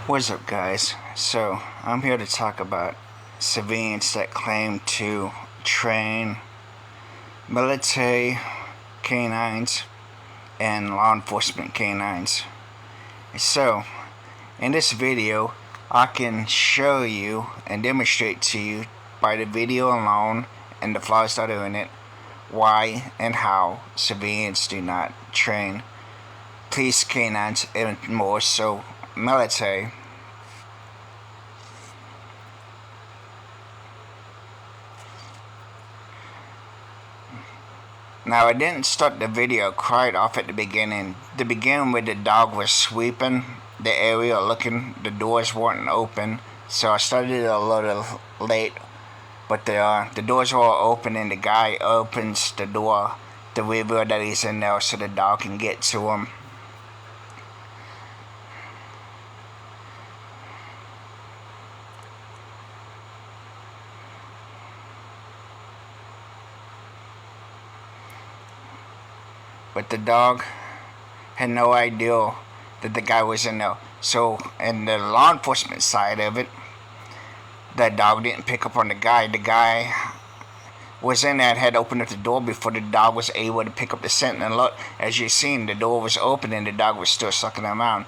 What's up, guys? So I'm here to talk about civilians that claim to train military canines and law enforcement canines. So in this video, I can show you and demonstrate to you by the video alone and the flaws that are in it why and how civilians do not train police canines and more so military. Now, I didn't start the video quite off at the beginning. To begin with, the dog was sweeping the area looking, the doors weren't open, so I started it a little late. But the doors were all open and the guy opens the door to reveal that he's in there so the dog can get to him. But the dog had no idea that the guy was in there. So, in the law enforcement side of it, that dog didn't pick up on the guy. The guy was in there and had opened up the door before the dog was able to pick up the scent. And look, as you've seen, the door was open and the dog was still sucking around.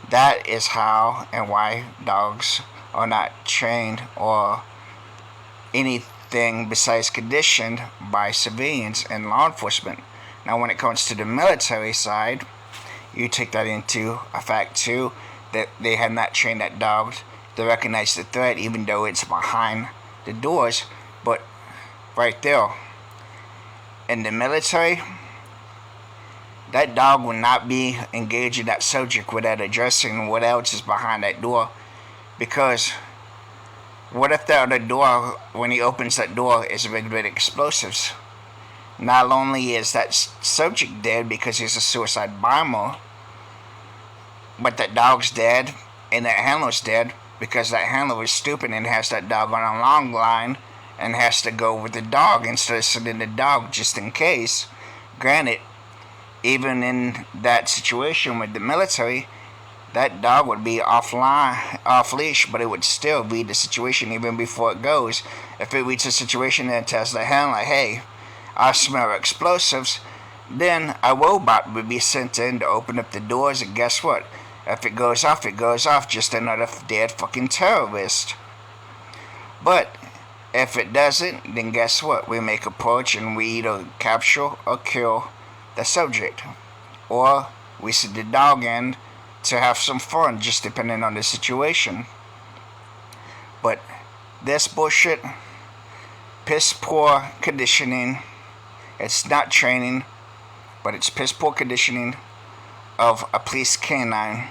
That is how and why dogs are not trained or anything besides conditioned by civilians and law enforcement. Now, when it comes to the military side, you take that into a fact too, that they have not trained that dog to recognize the threat, even though it's behind the doors. But right there, in the military, that dog will not be engaging that subject without addressing what else is behind that door. Because what if the other door, when he opens that door, is rigged with explosives? Not only is that subject dead because he's a suicide bomber, but that dog's dead and that handler's dead because that handler is stupid and has that dog on a long line and has to go with the dog instead of sending the dog just in case. Granted, even in that situation with the military, that dog would be off leash, but it would still be the situation even before it goes. If it reaches a situation that tells the handler, hey, I smell explosives, then a robot would be sent in to open up the doors, and guess what? If it goes off, it goes off. Just another dead fucking terrorist. But if it doesn't, then guess what? We make a approach and we either capture or kill the subject. Or we send the dog in to have some fun, just depending on the situation. But this bullshit, piss poor conditioning, it's not training, but it's piss poor conditioning of a police canine.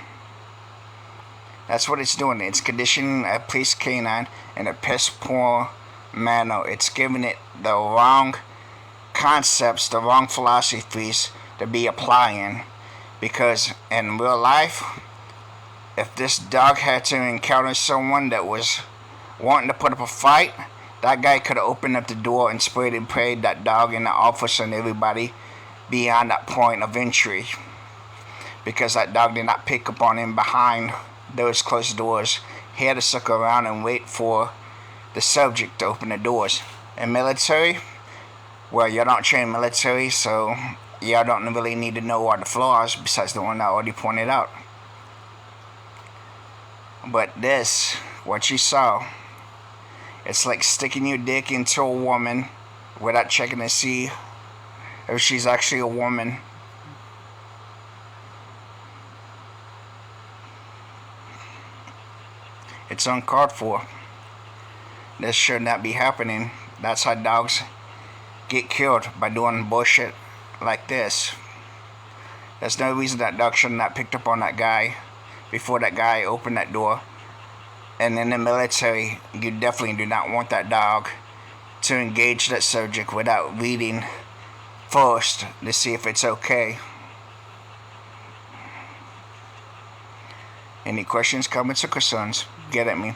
That's what it's doing. It's conditioning a police canine in a piss poor manner. It's giving it the wrong concepts, the wrong philosophies to be applying. Because in real life, if this dog had to encounter someone that was wanting to put up a fight, that guy could have opened up the door and sprayed and prayed that dog and the officer and everybody beyond that point of entry. Because that dog did not pick up on him behind those closed doors. He had to suck around and wait for the subject to open the doors. In military, well, y'all don't train military, so y'all don't really need to know all the flaws besides the one I already pointed out. But this, what you saw, it's like sticking your dick into a woman without checking to see if she's actually a woman. It's uncalled for. This should not be happening. That's how dogs get killed, by doing bullshit like this. There's no reason that dog should not picked up on that guy before that guy opened that door. And in the military, you definitely do not want that dog to engage that subject without reading first to see if it's okay. Any questions, comments, or concerns, get at me.